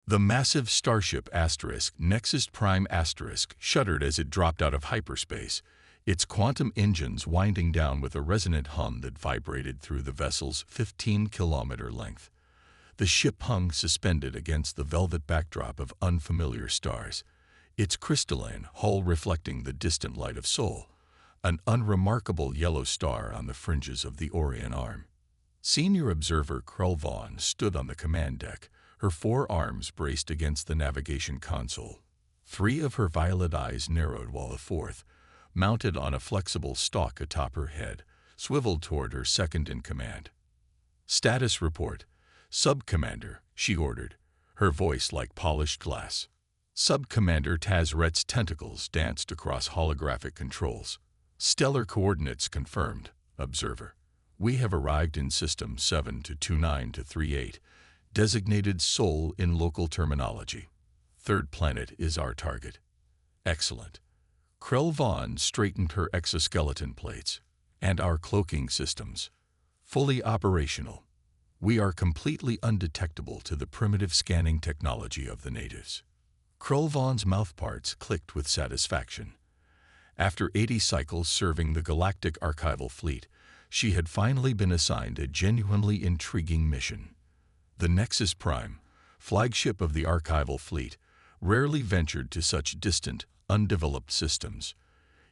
The massive starship Nexus Prime shuddered as it dropped out of hyperspace, its quantum engines winding down with a resonant hum that vibrated through the vessel's 15-kilometer length. The ship hung suspended against the velvet backdrop of unfamiliar stars, its crystalline hull reflecting the distant light of Sol, an unremarkable yellow star on the fringes of the Orion Arm. Senior observer Krell Vaughn stood on the command deck, her forearms braced against the navigation console. Three of her violet eyes narrowed while the fourth, mounted on a flexible stalk atop her head, swiveled toward her second-in-command. "Status report. Sub-Commander," she ordered, her voice like polished glass. Sub-Commander Tazret's tentacles danced across holographic controls. "Stellar coordinates confirmed, observer. We have arrived in System 7-29-38, designated Sol in local terminology. Third planet is our target." "Excellent." Krell Vaughn straightened her exoskeleton plates. "And our cloaking systems. Fully operational. We are completely undetectable to the primitive scanning technology of the natives." Krell Vaughn's mouthparts clicked with satisfaction. After 80 cycles serving the Galactic archival fleet, she had finally been assigned a genuinely intriguing mission. The Nexus Prime, flagship of the archival fleet, rarely ventured to such distant, undeveloped systems.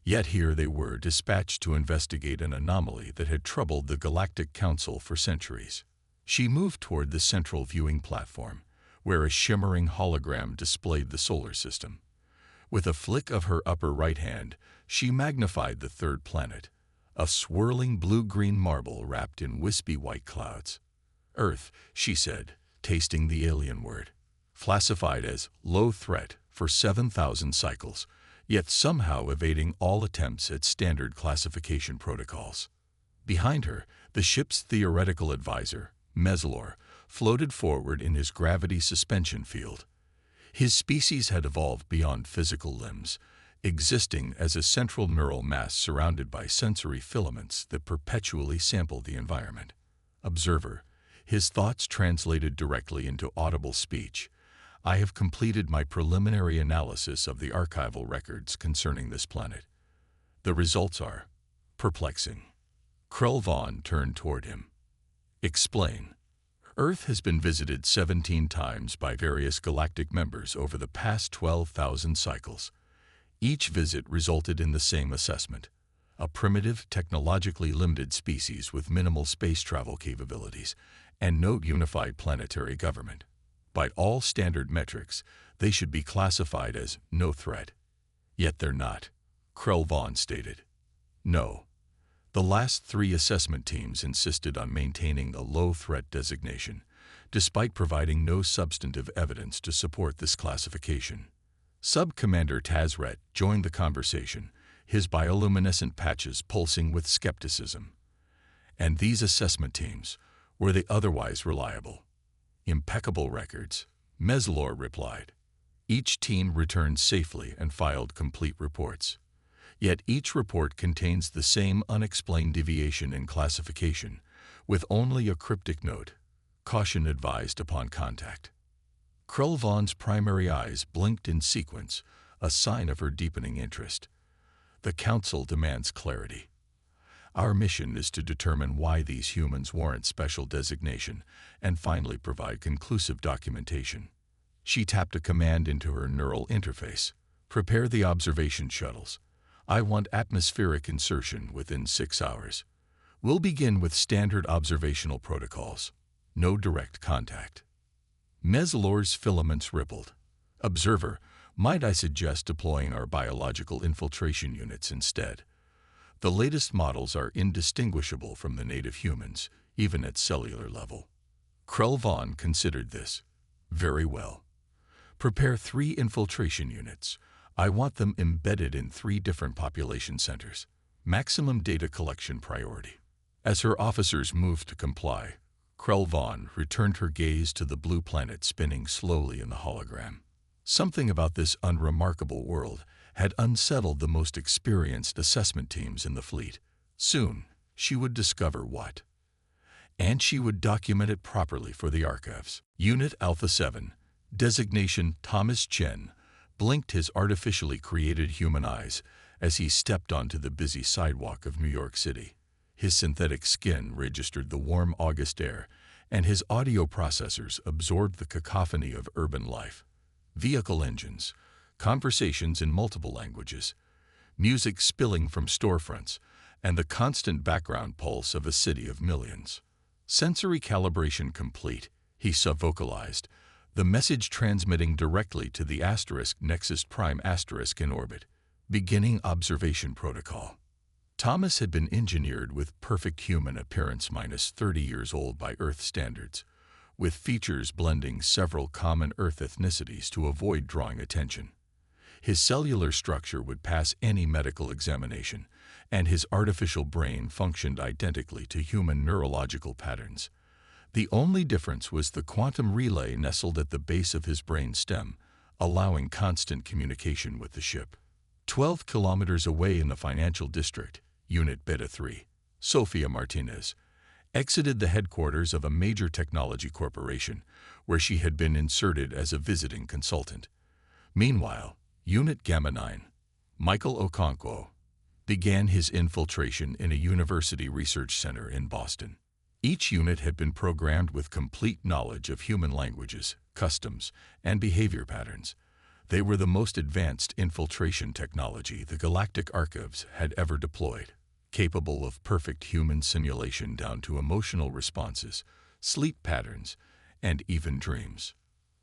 Yet here they were dispatched to investigate an anomaly that had troubled the Galactic Council for centuries. She moved toward the central viewing platform, where a shimmering hologram displayed the solar system. With a flick of her upper right hand, she magnified the third planet, a swirling blue-green marble wrapped in wispy white clouds. "Earth," she said, tasting the alien word. "Classified as low threat for 7,000 cycles, yet somehow evading all attempts at standard classification protocols." Behind her, the ship's theoretical advisor, Meslor, floated forward in his gravity suspension field. His species had evolved beyond physical limbs, existing as a central neural mass surrounded by sensory filaments that perpetually sampled the environment. "Observer," his thoughts translated directly into audible speech, "I have completed my preliminary analysis of the archival records concerning this planet. The results are perplexing." Krell Vaughn turned toward him. "Explain." "Earth has been visited 17 times by various galactic members over the past 12,000 cycles. Each visit resulted in the same assessment: a primitive, technologically limited species with minimal space travel capabilities and no unified planetary government. By all standard metrics, they should be classified as no threat. Yet they're not," Krell Vaughn stated. "No. The last 3 assessment teams insisted on maintaining a low-threat designation, despite providing no substantive evidence to support this classification." Sub-Commander Tazret joined the conversation, his bioluminescent patches pulsing with skepticism. "And these assessment teams, were they otherwise reliable?" "Impeccable records," Meslor replied. "Each team returned safely and filed complete reports. Yet each report contains the same unexplained deviation in classification, with only a cryptic note: caution advised upon contact." Krell Vaughn's primary eyes blinked in sequence, a sign of her deepening interest. "The Council demands clarity. Our mission is to determine why these humans warrant special designation and finally provide conclusive documentation." She tapped a command into her neural interface. "Prepare the observation shuttles. I want atmospheric insertion within 6 hours. We'll begin with standard observational protocols. No direct contact." Meslor's filaments rippled. "Observer, might I suggest deploying our biological infiltration units instead? The latest models are indistinguishable from the native humans, even at cellular level." Krell Vaughn considered this. "Very well. Prepare 3 infiltration units. I want them embedded in 3 different population centers. Maximum data collection priority." As her officers moved to comply, Krell Vaughn returned her gaze to the blue planet spinning slowly in the hologram. Something about this unremarkable world had unsettled the most experienced assessment teams in the fleet. Soon, she would discover what. And she would document it properly for the archives. Unit Alpha 7, Designation Thomas Chen blinked his artificially created human eyes as he stepped onto the busy sidewalk of New York City. His synthetic skin registered the warm August air, and his audio processors absorbed the cacophony of urban life. Vehicle engines, conversations in multiple languages, music spilling from storefronts, and the constant background pulse of a city of millions. Sensory calibration complete, he subvocalized, the message transmitting directly to the Nexus Prime in orbit. Beginning observation protocol. Thomas had been engineered with perfect human appearance minus 30 years old by Earth standards, with features blending several common Earth ethnicities to avoid drawing attention. His cellular structure would pass any medical examination, and his artificial brain functioned identically to human neurological patterns. The only difference was the quantum relay nestled at the base of his brain stem, allowing constant communication with the ship. 12 kilometers away in the financial district, Unit Beta 3, Sofia Martinez exited the headquarters of a major technology corporation, where she had been inserted as a visiting consultant. Meanwhile, Unit Gamma 9, Michael Okonkwo, began his infiltration in a university research center in Boston. Each unit had been programmed with complete knowledge of human languages, customs, and behavior patterns. They were the most advanced infiltration technology the Galactic Archives had ever deployed, capable of perfect human simulation down to emotional responses, sleep patterns, and even dreams.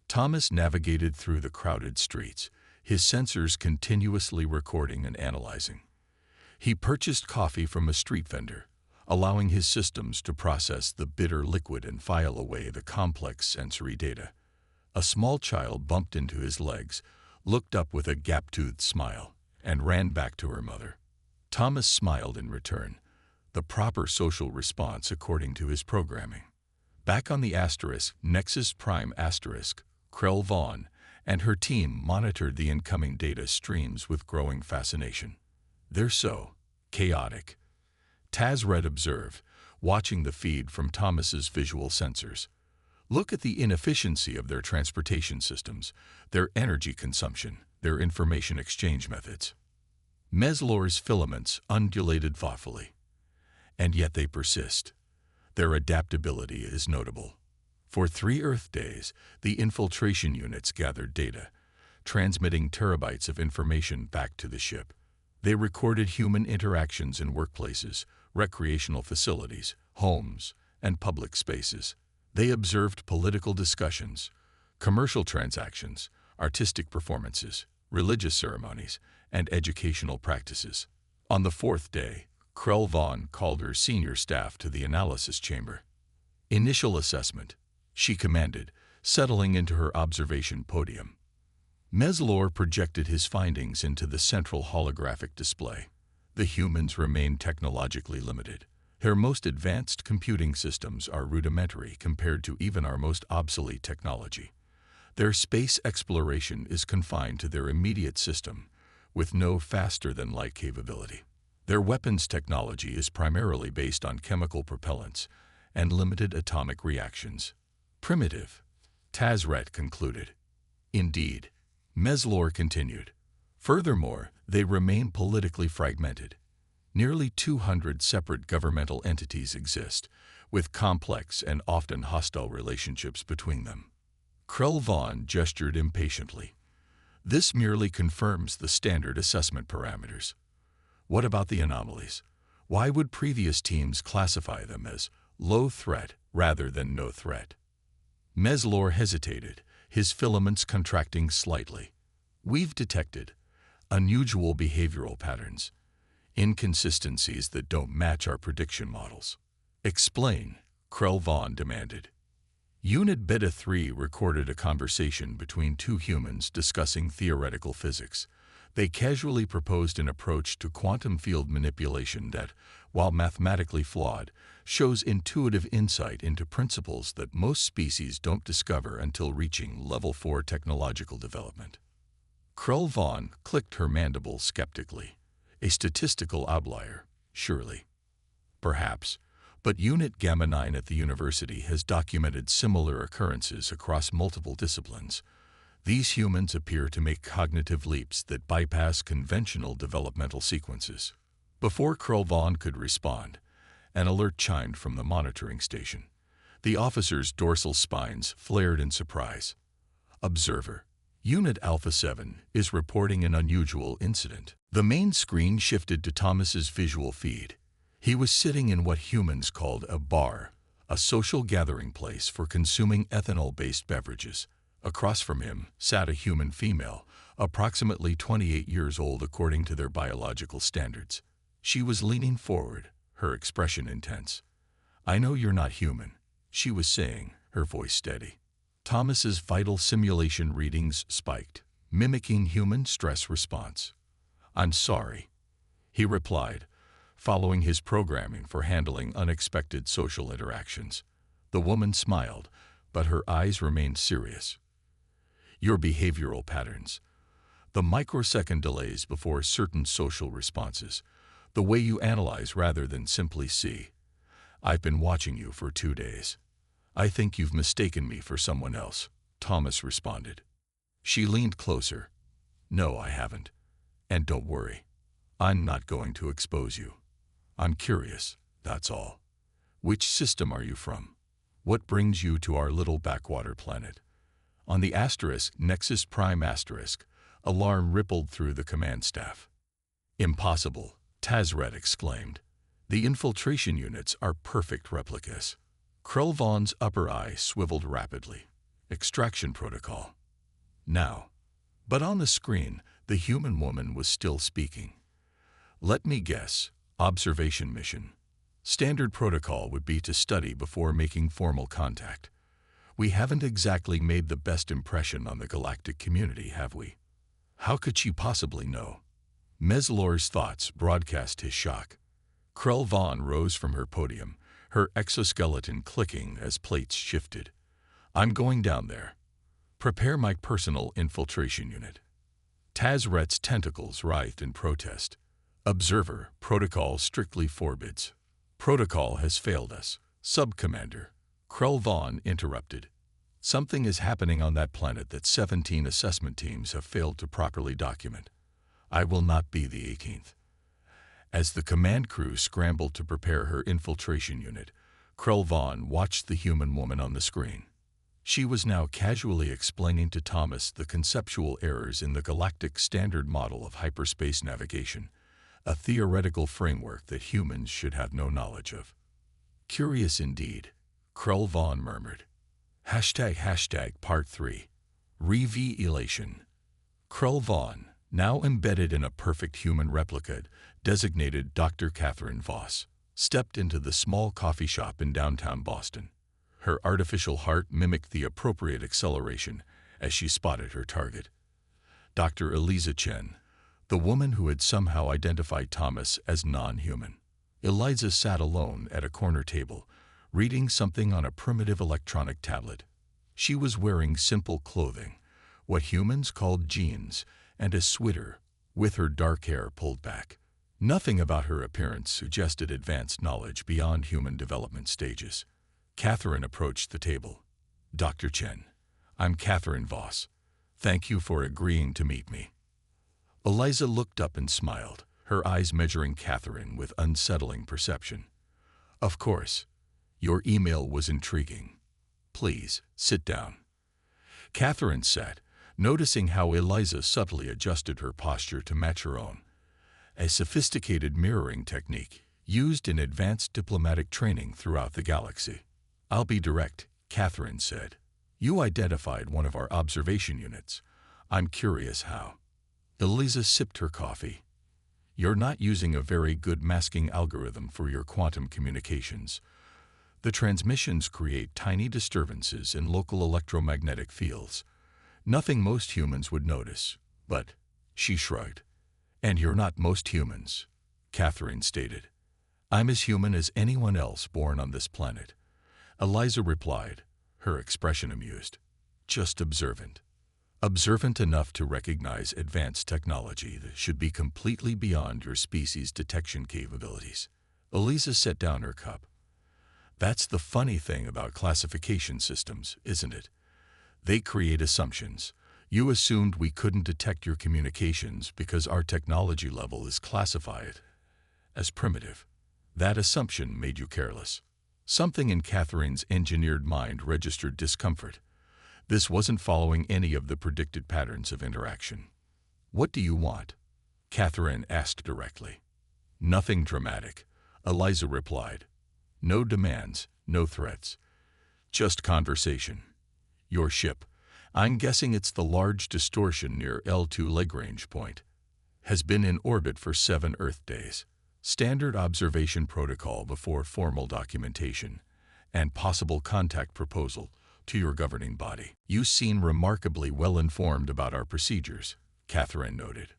Thomas navigated through the crowded streets, his sensors continuously recording and analyzing. He purchased coffee from a street vendor, allowing his systems to process the bitter liquid and file away the complex sensory data. A small child bumped into his legs, looked up with a gap-toothed smile, and ran back to her mother. Thomas smiled in return, the proper social response according to his programming. Back on the Nexus Prime Krell Vaughn and her team monitored the incoming data streams with growing fascination. They're so chaotic, Taz observed, watching the feed from Thomas's visual sensors. Look at the inefficiency of their transportation systems, their energy consumption, their information exchange methods. Meslor's filaments undulated thoughtfully. And yet they persist. Their adaptability is notable. For 3 Earth days, the infiltration units gathered data, transmitting terabytes of information back to the ship. They recorded human interactions in workplaces, recreational facilities, homes, and public spaces. They observed political discussions, commercial transactions, artistic performances, religious ceremonies, and educational practices. On the 4th day, Krell Vaughn called her senior staff to the analysis chamber. Initial assessment, she commanded, settling into her observation podium. Meslor projected his findings into the central holographic display. The humans remain technologically limited. Their most advanced computing systems are rudimentary compared to even our most obsolete technology. Their space exploration is confined to their immediate system, with no faster-than-light capability. Their weapons technology is primarily based on chemical propellants and limited atomic reactions. Primitive, Tazret concluded. Indeed, Meslor continued. Furthermore, they remain politically fragmented. Nearly 200 separate governmental entities exist, with complex and often hostile relationships between them. Krell Vaughn gestured impatiently. This merely confirms the standard assessment parameters. What about the anomalies? Why would previous teams classify them as low threat rather than no threat? Meslor hesitated, his filaments contracting slightly. We've detected unusual behavioral patterns, inconsistencies that don't match our prediction models. Explain, Krell Vaughn demanded. Unit Beta 3 recorded a conversation between 2 humans discussing theoretical physics. They casually proposed an approach to quantum field manipulation that, while mathematically flawed, shows intuitive insight into principles that most species don't discover until reaching level 4 technological development. Krell Vaughn clicked her mandibles skeptically. A statistical outlier, surely. Perhaps, but Unit Gamma 9 at the university has documented similar occurrences across multiple disciplines. These humans appear to make cognitive leaps that bypass conventional developmental sequences. Before Krelvon could respond, an alert chimed from the monitoring station. The officers' dorsal spines flared in surprise. Observer. Unit Alpha 7 is reporting an unusual incident. The main screen shifted to Thomas's visual feed. He was sitting in what humans called a bar, a social gathering place for consuming ethanol-based beverages. Across from him sat a human female, approximately 28 years old according to their biological standards. She was leaning forward, her expression intense. "I know you're not human," she was saying, her voice steady. Thomas's vital simulation readings spiked, mimicking human stress response. "I'm sorry," he replied, following his programming for handling unexpected social interactions. The woman smiled, but her eyes remained serious. "Your behavioral patterns, the microsecond delays before certain social responses, the way you analyze rather than simply see. I've been watching you for 2 days. I think you've mistaken me for someone else," Thomas responded. She leaned closer. "No, I haven't. And don't worry. I'm not going to expose you. I'm curious, that's all. Which system are you from? What brings you to our little backwater planet?" On the Nexus Prime asterisk, alarm rippled through the command staff. "Impossible," Tazred exclaimed. "The infiltration units are perfect replicas." Krelvon's upper eye swiveled rapidly. "Extraction protocol. Now." But on the screen, the human woman was still speaking. "Let me guess. Observation mission. Standard protocol would be to study before making formal contact. We haven't exactly made the best impression on the galactic community, have we?" How could she possibly know? Meslor's thoughts broadcast his shock. Krelvon rose from her podium, her exoskeleton clicking as plates shifted. "I'm going down there. Prepare my personal infiltration unit." Tazret's tentacles writhed in protest. "Observer, protocol strictly forbids." "Protocol has failed us, Sub-Commander," Krelvon interrupted. "Something is happening on that planet that 17 assessment teams have failed to properly document. I will not be the 18th. As the command crew scrambled to prepare her infiltration unit, Krelvon watched the human woman on the screen. She was now casually explaining to Thomas the conceptual errors in the Galactic Standard Model of Hyperspace Navigation, a theoretical framework that humans should have no knowledge of. "Curious indeed," Krelvon murmured. Part 3. Revelation. Krelvon, now embedded in a perfect human replica, designated Dr. Catherine Voss, stepped into the small coffee shop in downtown Boston. Her artificial heart mimicked the appropriate acceleration as she spotted her target. Dr. Eliza Chen, the woman who had somehow identified Thomas as non-human. Eliza sat alone at a corner table, reading something on a primitive electronic tablet. She was wearing simple clothing, what humans called jeans, and a sweater, with her dark hair pulled back. Nothing about her appearance suggested advanced knowledge beyond human development stages. Catherine approached the table. "Dr. Chen, I'm Catherine Voss. Thank you for agreeing to meet me." Eliza looked up and smiled, her eyes measuring Catherine with unsettling perception. "Of course. Your email was intriguing. Please, sit down." Catherine sat, noticing how Eliza subtly adjusted her posture to match her own, a sophisticated mirroring technique used in advanced diplomatic training throughout the galaxy. "I'll be direct," Catherine said. "You identified one of our observation units. I'm curious how." Eliza sipped her coffee. "You're not using a very good masking algorithm for your quantum communications. The transmissions create tiny disturbances in local electromagnetic fields. Nothing most humans would notice, but," she shrugged. "And you're not most humans," Catherine stated. "I'm as human as anyone else born on this planet," Eliza replied, her expression amused. "Just observant. Observant enough to recognize advanced technology that should be completely beyond your species' detection capabilities." Eliza set down her cup. "That's the funny thing about classification systems, isn't it? They create assumptions, You assumed we couldn't detect your communications because our technology level is classified as primitive. That assumption made you careless. Something in Catherine's engineered mind registered discomfort. This wasn't following any of the predicted patterns of interaction. "What do you want?" Catherine asked directly. "Nothing dramatic," Eliza replied. "No demands, no threats. Just conversation. Your ship, I'm guessing it's the large distortion near L2 Lagrange point, has been in orbit for 7 Earth days. Standard observation protocol before formal documentation and possible contact proposal to your governing body. You seem remarkably well informed about our procedures," Catherine noted.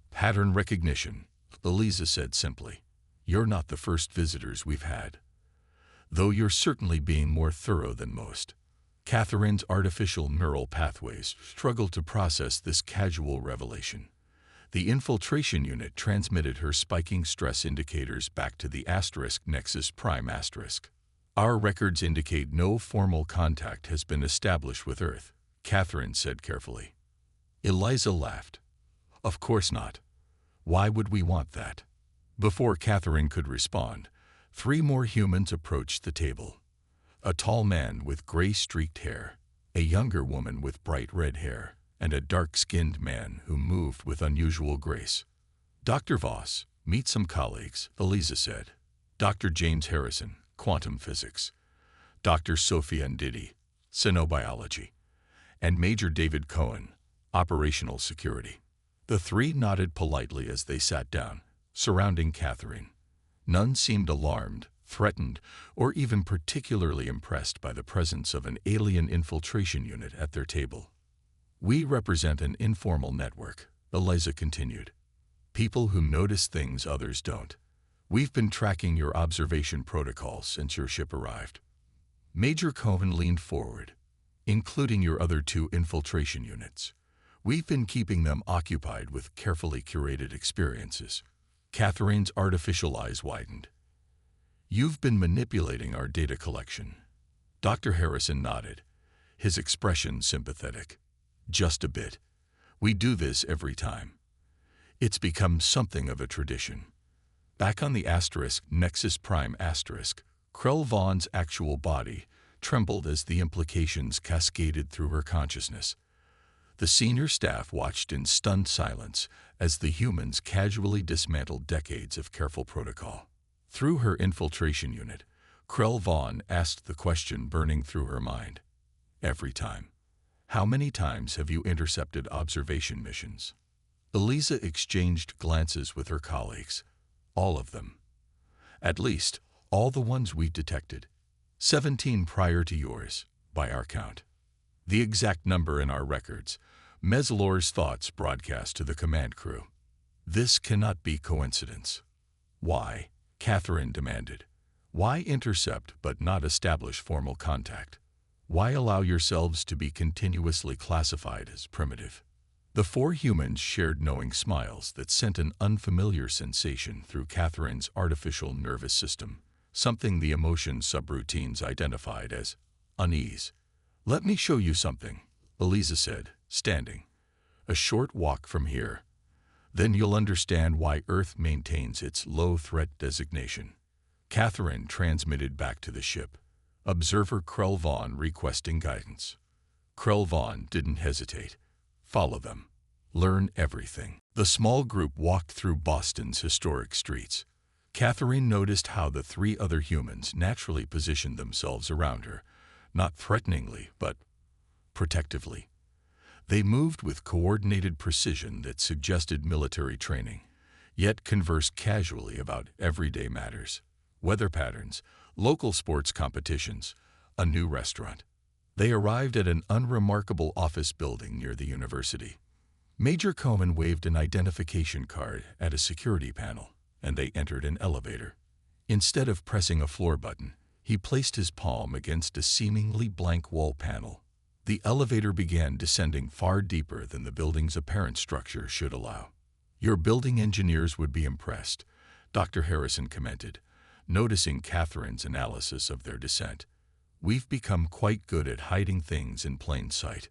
"Pattern recognition," Eliza said simply. "You're not the first visitors we've had, though you're certainly being more thorough than most." Catherine's artificial neural pathways struggled to process this casual revelation. The infiltration unit transmitted her spiking stress indicators back to the *Nexus Prime*. "Our records indicate no formal contact has been established with Earth," Catherine said carefully. Eliza laughed. "Of course not. Why would we want that?" Before Catherine could respond, 3 more humans approached the table. A tall man with gray-streaked hair, a younger woman with bright red hair, and a dark-skinned man who moved with unusual grace. "Dr. Voss, meet some colleagues," Eliza said. "Dr. James Harrison, quantum physics. Dr. Sophia Ndidi, xenobiology. And Major David Cohen, operational security." The 3 nodded politely as they sat down, surrounding Catherine. None seemed alarmed, threatened, or even particularly impressed by the presence of an alien infiltration unit at their table. "We represent an informal network," Eliza continued. "People who notice things others don't. We've been tracking your observation protocols since your ship arrived." Major Cohen leaned forward. "Including your other 2 infiltration units. We've been keeping them occupied with carefully curated experiences." Catherine's artificial eyes widened. "You've been manipulating our data collection." Dr. Harrison nodded, his expression sympathetic. "Just a bit. We do this every time. It's become something of a tradition." Back on the *Nexus Prime*, Krell Vaughn's actual body trembled as the implications cascaded through her consciousness. The senior staff watched in stunned silence as the humans casually dismantled decades of careful protocol. Through her infiltration unit, Krell Vaughn asked the question burning through her mind. "Every time. How many times have you intercepted observation missions?" Eliza exchanged glances with her colleagues. "All of them. At least, all the ones we detected. 17 prior to yours, by our count. The exact number in our records." Meslor's thoughts broadcast to the command crew. "This cannot be coincidence." "Why?" Catherine demanded. "Why intercept but not establish formal contact? Why allow yourselves to be continuously classified as primitive?" The 4 humans shared knowing smiles that sent an unfamiliar sensation through Catherine's artificial nervous system, something the emotion subroutines identified as unease. "Let me show you something," Eliza said, standing. "A short walk from here. Then you'll understand why Earth maintains its low-threat designation." Catherine transmitted back to the ship. Observer Krell Vaughn requesting guidance. Krell Vaughn didn't hesitate. "Follow them. Learn everything." The small group walked through Boston's historic streets. Catherine noticed how the 3 other humans naturally positioned themselves around her, not threateningly, but protectively. They moved with coordinated precision that suggested military training, yet conversed casually about everyday matters: weather patterns, local sports competitions, a new restaurant. They arrived at an unremarkable office building near the university. Major Cohen waved an identification card at a security panel, and they entered an elevator. Instead of pressing a floor button, he placed his palm against a seemingly blank wall panel. The elevator began descending far deeper than the building's apparent structure should allow. "Your building engineers would be impressed," Dr. Harrison commented, noticing Catherine's analysis of their descent. "We've become quite good at hiding things in plain sight."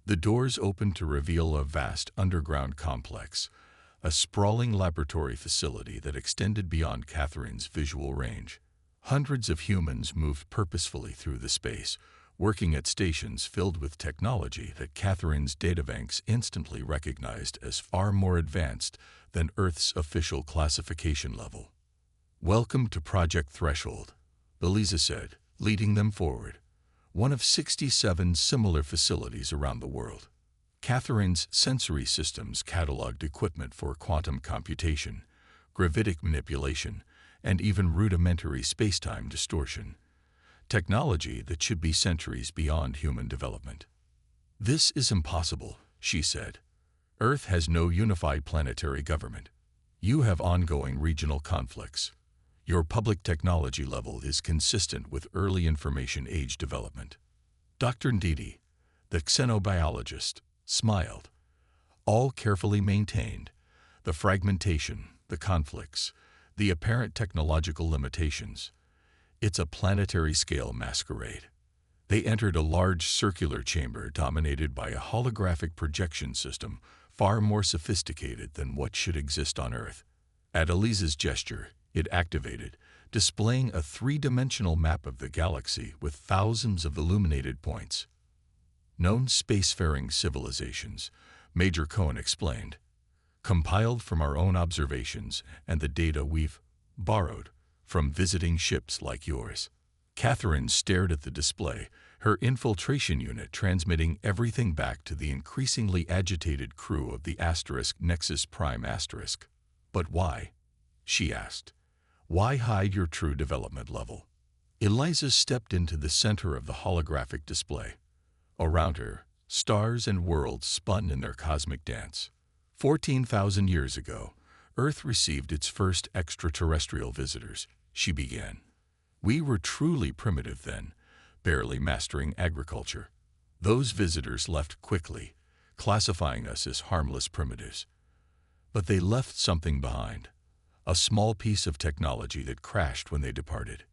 The doors opened to reveal a vast underground complex, a sprawling laboratory facility that extended beyond Catherine's visual range. Hundreds of humans moved purposefully through the space, working at stations filled with technology that Catherine's databanks instantly recognized as far more advanced than Earth's official classification level. "Welcome to Project Threshold," Eliza said, leading them forward. One of 67 similar facilities around the world. Catherine's sensory systems cataloged equipment for quantum computation, gravitic manipulation, and even rudimentary space-time distortion. Technology that should be centuries beyond human development. "This is impossible," she said. "Earth has no unified planetary government. You have ongoing regional conflicts. Your public technology level is consistent with early information age development." Dr. Ndidi, the xenobiologist, smiled. "All carefully maintained. The fragmentation, the conflicts, the apparent technological limitations. It's a planetary-scale masquerade." They entered a large circular chamber dominated by a holographic projection system far more sophisticated than what should exist on Earth. At Eliza's gesture, it activated, displaying a three-dimensional map of the galaxy with thousands of illuminated points. "Known spacefaring civilizations," Major Cohen explained, "compiled from our own observations and the data we've borrowed from visiting ships like yours." Catherine stared at the display, her infiltration unit transmitting everything back to the increasingly agitated crew of the Nexus Prime Asterisk. "But why?" she asked. "Why hide your true development level?" Eliza stepped into the center of the holographic display. Around her, stars and worlds spun in their cosmic dance. 14,000 years ago, Earth received its first extraterrestrial visitors, she began. "We were truly primitive then, barely mastering agriculture. Those visitors left quickly, classifying us as harmless primitives. But they left something behind, a small piece of technology that crashed when they departed."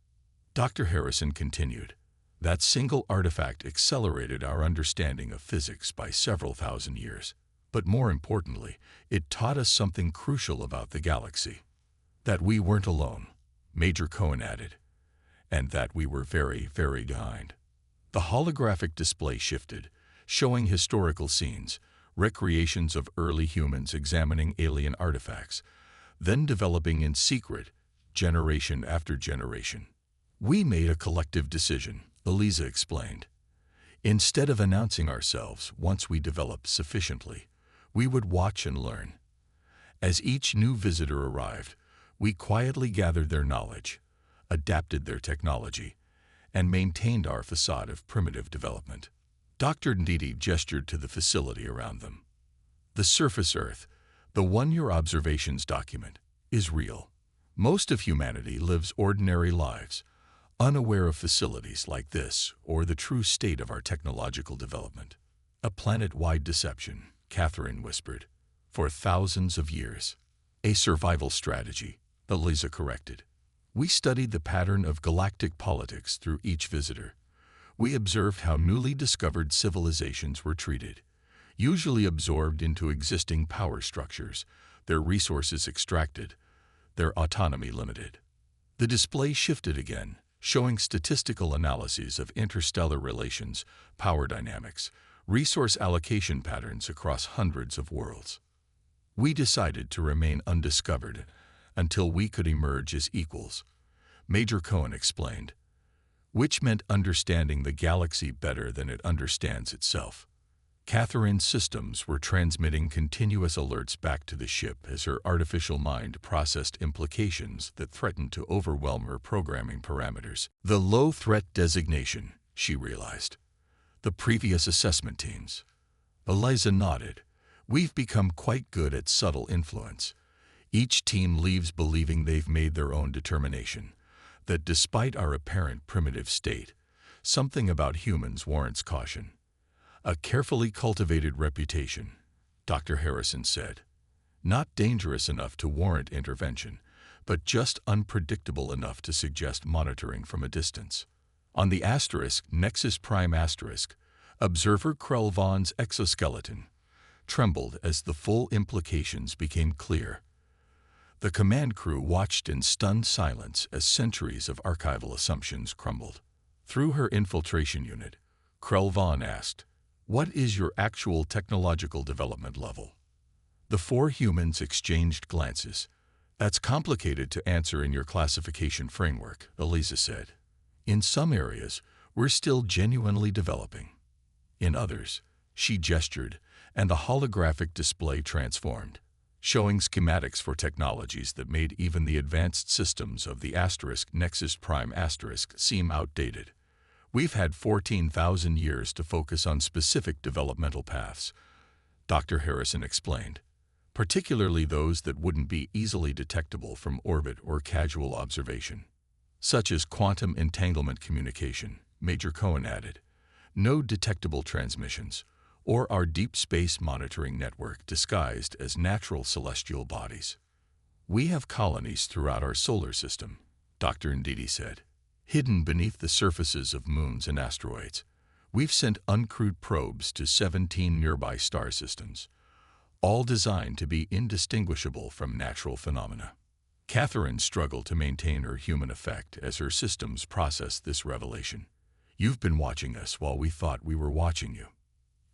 Dr. Harrison continued, "That single artifact accelerated our understanding of physics by several thousand years. But more importantly, it taught us something crucial about the galaxy. That we weren't alone," Major Cohen added, "and that we were very, very behind." The holographic display shifted, showing historical scenes, recreations of early humans examining alien artifacts, then developing in secret, generation after generation. "We made a collective decision," Eliza explained. "Instead of announcing ourselves once we developed sufficiently, we would watch and learn. As each new visitor arrived, we quietly gathered their knowledge, adapted their technology, and maintained our facade of primitive development." Dr. Ndidi gestured to the facility around them. "The surface Earth, the one your observations document, is real. Most of humanity lives ordinary lives, unaware of facilities like this or the true state of our technological development." "A planet-wide deception," Catherine whispered, "for thousands of years." "A survival strategy," Eliza corrected. "We studied the pattern of galactic politics through each visitor. We observed how newly discovered civilizations were treated, usually absorbed into existing power structures, their resources extracted, their autonomy limited." The display shifted again, showing statistical analyses of interstellar relations, power dynamics, resource allocation patterns across hundreds of worlds. "We decided to remain undiscovered until we could emerge as equals," Major Cohen explained, "which meant understanding the galaxy better than it understands itself." Catherine's systems were transmitting continuous alerts back to the ship as her artificial mind processed implications that threatened to overwhelm her programming parameters. "The low threat designation," she realized. "The previous assessment teams." Eliza nodded. "We've become quite good at subtle influence. Each team leaves believing they've made their own determination, that despite our apparent primitive state, something about humans warrants caution. A carefully cultivated reputation," Dr. Harrison said. "Not dangerous enough to warrant intervention, but just unpredictable enough to suggest monitoring from a distance." On the Nexus Prime Asterisk, Observer Krell-Vaughn's exoskeleton trembled as the full implications became clear. The command crew watched in stunned silence as centuries of archival assumptions crumbled. Through her infiltration unit, Krell-Vaughn asked, "What is your actual technological development level?" The four humans exchanged glances. "That's complicated to answer in your classification framework," Eliza said. "In some areas, we're still genuinely developing. In others," she gestured, and the holographic display transformed, showing schematics for technologies that made even the advanced systems of the Nexus Prime seem outdated. "We've had 14,000 years to focus on specific developmental paths," Dr. Harrison explained, "particularly those that wouldn't be easily detectable from orbit or casual observation, such as quantum entanglement communication," Major Cohen added, "no detectable transmissions, or our deep space monitoring network disguised as natural celestial bodies. We have colonies throughout our solar system," Dr. Ndidi said, "hidden beneath the surfaces of moons and asteroids. We've sent uncrewed probes to 17 nearby star systems, all designed to be indistinguishable from natural phenomena." Catherine struggled to maintain her human effect as her systems processed this revelation. "You've been watching us while we thought we were watching you."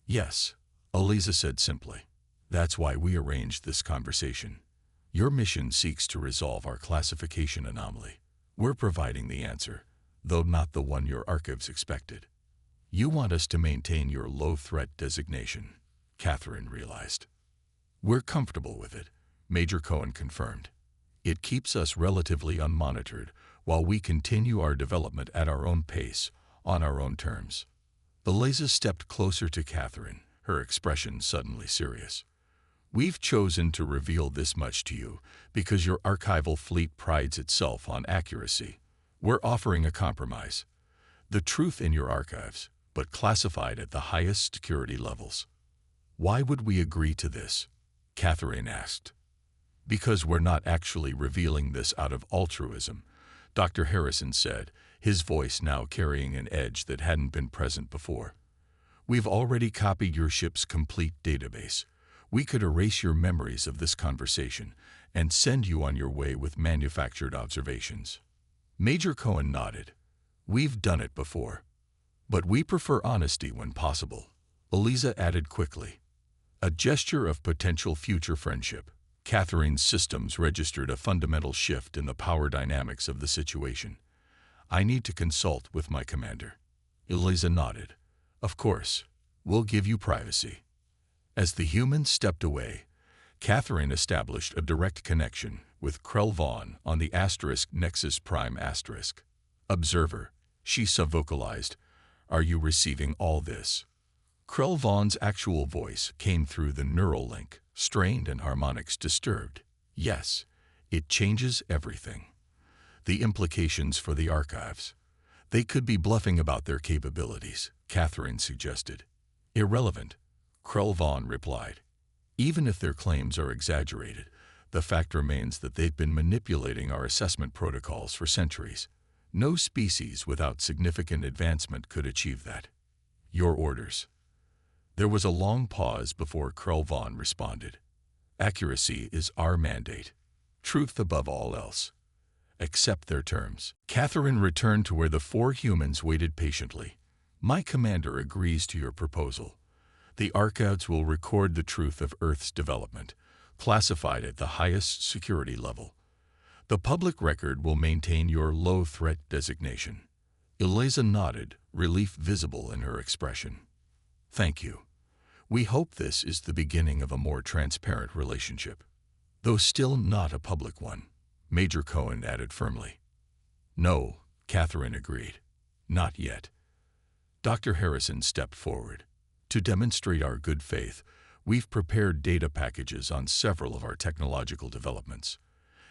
"Yes," Eliza said simply. "That's why we arranged this conversation. Your mission seeks to resolve our classification anomaly. We're providing the answer, though not the one your archives expected. You want us to maintain your low-threat designation," Catherine realized. "We're comfortable with it," Major Cohen confirmed. "It keeps us relatively unmonitored while we continue our development at our own pace, on our own terms." Eliza stepped closer to Catherine, her expression suddenly serious. "We've chosen to reveal this much to you because your archival fleet prides itself on accuracy. We're offering a compromise. The truth in your archives, but classified at the highest security levels." "Why would we agree to this?" Catherine asked. "Because we're not actually revealing this out of altruism," Dr. Harrison said, his voice now carrying an edge that hadn't been present before. "We've already copied your ship's complete database. We could erase your memories of this conversation and send you on your way with manufactured observations." Major Cohen nodded. "We've done it before. But we prefer honesty when possible," Eliza added quickly. A gesture of potential future friendship. Catherine's systems registered a fundamental shift in the power dynamics of the situation. "I need to consult with my commander." Eliza nodded. "Of course, we'll give you privacy." As the humans stepped away, Catherine established a direct connection with Krell-Vaughn on the Nexus Prime. "Observer," she vocalized, "are you receiving all this?" Krell-Vaughn's actual voice came through the neural link, strained and harmonics disturbed. "Yes, it changes everything. The implications for the archives. They could be bluffing about their capabilities," Catherine suggested. "Irrelevant," Krell-Vaughn replied. "Even if their claims are exaggerated, the fact remains that they've been manipulating our assessment protocols for centuries. No species without significant advancement could achieve that." "Your orders." There was a long pause before Krell-Vaughn responded. "Accuracy is our mandate. Truth above all else. Accept their terms." Catherine returned to where the four humans waited patiently. "My commander agrees to your proposal. The archives will record the truth of Earth's development, classified at the highest security level. The public record will maintain your low-threat designation." Eliza nodded, relief visible in her expression. "Thank you. We hope this is the beginning of a more transparent relationship. Though still not a public one," Major Cohen added firmly. "No," Catherine agreed. "Not yet." Dr. Harrison stepped forward. "To demonstrate our good faith, we've prepared data packages on several of our technological developments,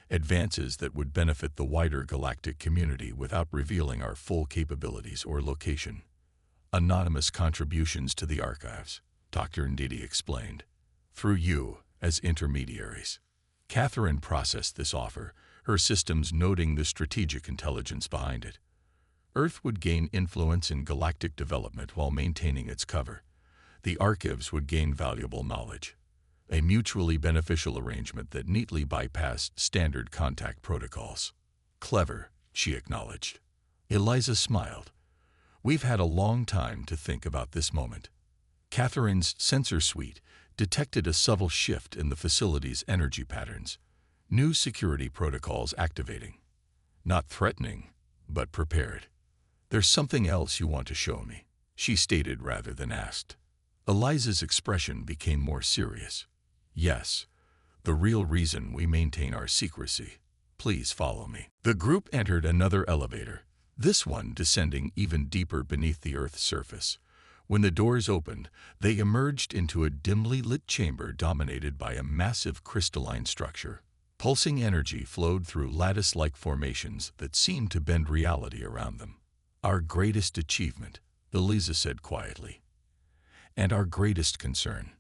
advances that would benefit the wider galactic community without revealing our full capabilities or location. Anonymous contributions to the archives," Dr. Ndidi explained, "through you as intermediaries." Catherine processed this offer, her systems noting the strategic intelligence behind it. Earth would gain influence in galactic development while maintaining its cover. The archives would gain valuable knowledge. A mutually beneficial arrangement that neatly bypassed standard contact protocols. Clever, she acknowledged. Eliza smiled. We've had a long time to think about this moment. Catherine's sensor suite detected a subtle shift in the facility's energy patterns. New security protocols activating. Not threatening, but prepared. There's something else you want to show me, she stated rather than asked. Eliza's expression became more serious. Yes, the real reason we maintain our secrecy. Please follow me. The group entered another elevator, this one descending even deeper beneath the Earth's surface. When the doors opened, they emerged into a dimly lit chamber dominated by a massive crystalline structure. Pulsing energy flowed through lattice-like formations that seemed to bend reality around them. Our greatest achievement, Eliza said quietly. And our greatest concern.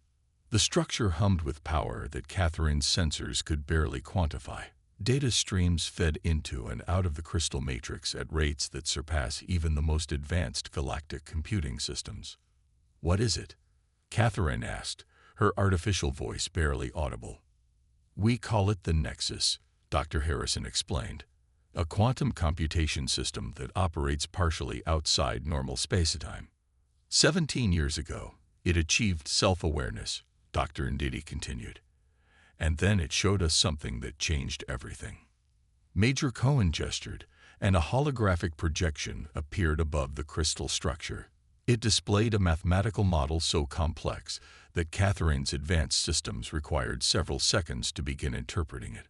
The structure hummed with power that Catherine's sensors could barely quantify. Data streams fed into and out of the crystal matrix at rates that surpass even the most advanced galactic computing systems. What is it? Catherine asked, her artificial voice barely audible. We call it the Nexus, Dr. Harrison explained. A quantum computation system that operates partially outside normal spacetime. 17 years ago, it achieved self-awareness, Dr. Ndidi continued. And then it showed us something that changed everything. Major Cohen gestured, and a holographic projection appeared above the crystal structure. It displayed a mathematical model so complex that Catherine's advanced systems required several seconds to begin interpreting it.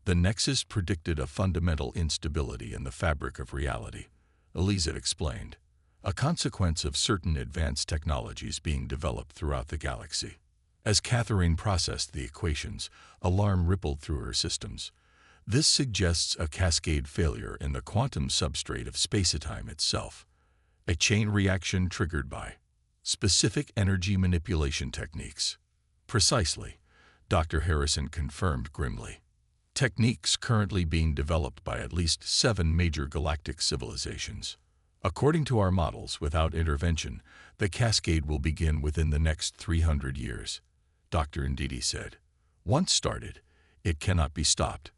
The Nexus predicted a fundamental instability in the fabric of reality, Eliza explained, a consequence of certain advanced technologies being developed throughout the galaxy. As Catherine processed the equations, alarm rippled through her systems. This suggests a cascade failure in the quantum substrate of spacetime itself. A chain reaction triggered by specific energy manipulation techniques. Precisely, Dr. Harrison confirmed grimly. Techniques currently being developed by at least 7 major galactic civilizations. According to our models, without intervention, the cascade will begin within the next 300 years, Dr. Ndidi said. Once started, it cannot be stopped.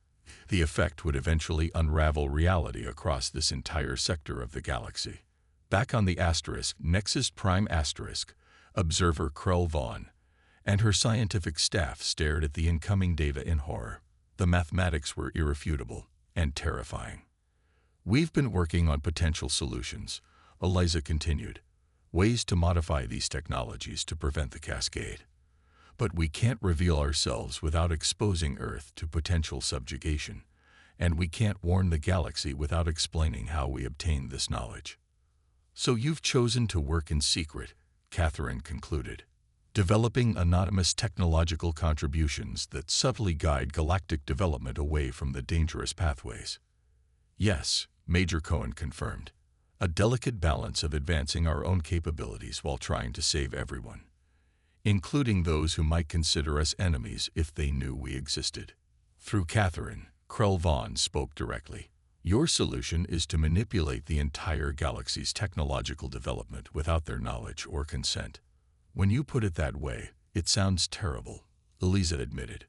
The effect would eventually unravel reality across this entire sector of the galaxy. Back on the Nexus Prime observer Krell Vaughn and her scientific staff stared at the incoming data in horror. The mathematics were irrefutable and terrifying. We've been working on potential solutions, Eliza continued, ways to modify these technologies to prevent the cascade. But we can't reveal ourselves without exposing Earth to potential subjugation, and we can't warn the galaxy without explaining how we obtained this knowledge. So you've chosen to work in secret, Catherine concluded, developing anonymous technological contributions that subtly guide galactic development away from the dangerous pathways. Yes, Major Cohen confirmed, a delicate balance of advancing our own capabilities while trying to save everyone, including those who might consider us enemies if they knew we existed. Through Catherine, Krell Vaughn spoke directly. Your solution is to manipulate the entire galaxy's technological development without their knowledge or consent. When you put it that way, it sounds terrible, Eliza admitted.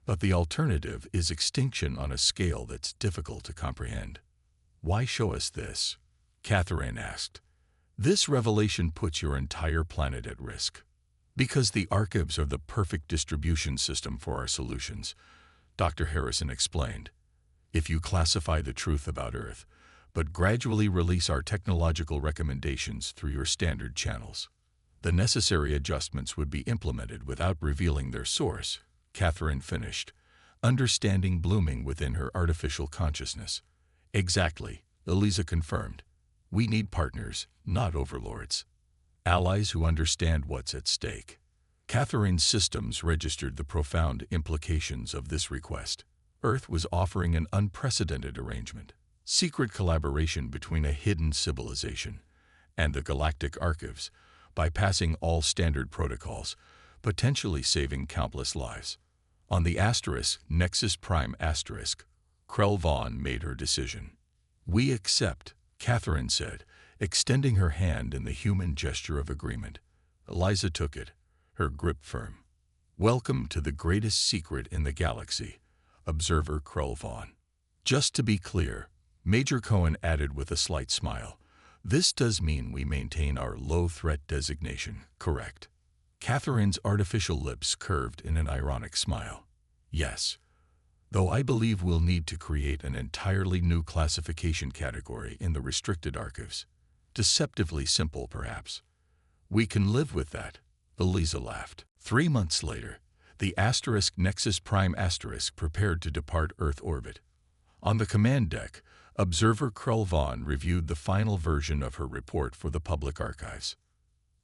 But the alternative is extinction on a scale that's difficult to comprehend. Why show us this? Catherine asked. This revelation puts your entire planet at risk. Because the archives are the perfect distribution system for our solutions, Dr. Harrison explained. If you classify the truth about Earth, but gradually release our technological recommendations through your standard channels, the necessary adjustments would be implemented without revealing their source, Catherine finished, understanding blooming within her artificial consciousness. Exactly, Eliza confirmed. We need partners, not overlords. Allies who understand what's at stake. Catherine's systems registered the profound implications of this request. Earth was offering an unprecedented arrangement, secret collaboration between a hidden civilization and the galactic archives, bypassing all standard protocols, potentially saving countless lives. On the Nexus Prime Krell Vaughn made her decision. We accept, Catherine said, extending her hand in the human gesture of agreement. Eliza took it, her grip firm. "Welcome to the greatest secret in the galaxy, Observer Krull Vaughn." "Just to be clear," Major Cohen added with a slight smile, "this does mean we maintain our low-threat designation, correct?" Catherine's artificial lips curved in an ironic smile. "Yes, though I believe we'll need to create an entirely new classification category in the restricted archives. Deceptively simple, perhaps." "We can live with that," Eliza laughed. 3 months later, the Nexus Prime prepared to depart Earth orbit. On the command deck, Observer Krull Vaughn reviewed the final version of her report for the public archives.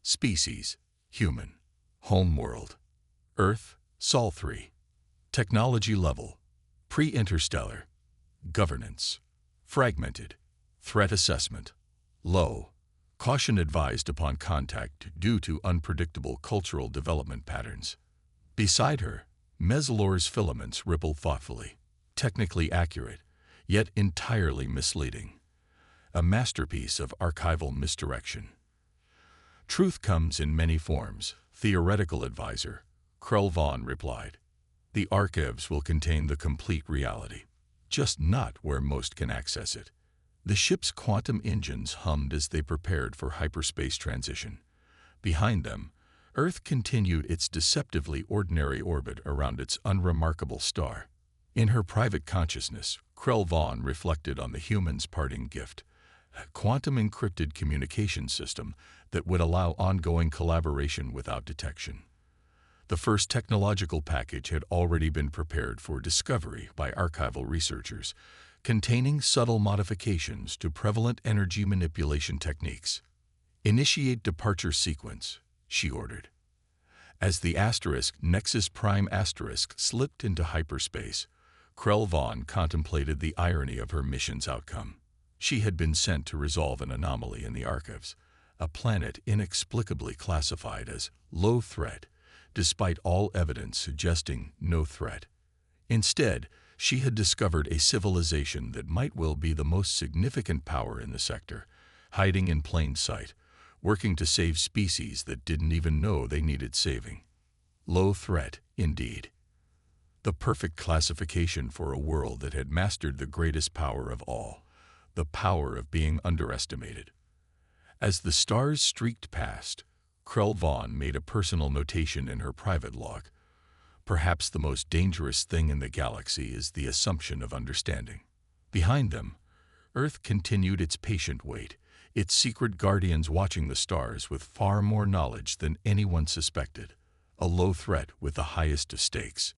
Species: human. Homeworld: Earth, Sol 3. Technology level: pre-interstellar. Governance: fragmented. Threat assessment: low. Caution advised upon contact due to unpredictable cultural development patterns. Beside her, Meslor's filaments ripple thoughtfully. Technically accurate, yet entirely misleading. A masterpiece of archival misdirection. "Truth comes in many forms, theoretical advisor," Krull Vaughn replied. "The archives will contain the complete reality, just not where most can access it." The ship's quantum engines hummed as they prepared for hyperspace transition. Behind them, Earth continued its deceptively ordinary orbit around its unremarkable star. In her private consciousness, Krull Vaughn reflected on the human's parting gift, a quantum-encrypted communication system that would allow ongoing collaboration without detection. The first technological package had already been prepared for discovery by archival researchers, containing subtle modifications to prevalent energy manipulation techniques. "Initiate departure sequence," she ordered. As the Nexus Prime slipped into hyperspace, Krull Vaughn contemplated the irony of her mission's outcome. She had been sent to resolve an anomaly in the archives, a planet inexplicably classified as low threat, despite all evidence suggesting no threat. Instead, she had discovered a civilization that might well be the most significant power in the sector, hiding in plain sight, working to save species that didn't even know they needed saving. Low threat, indeed. The perfect classification for a world that had mastered the greatest power of all, the power of being underestimated. As the stars streaked past, Krull Vaughn made a personal notation in her private log. "Perhaps the most dangerous thing in the galaxy is the assumption of understanding." Behind them, Earth continued its patient wait, its secret guardians watching the stars with far more knowledge than anyone suspected, a low threat with the highest of stakes.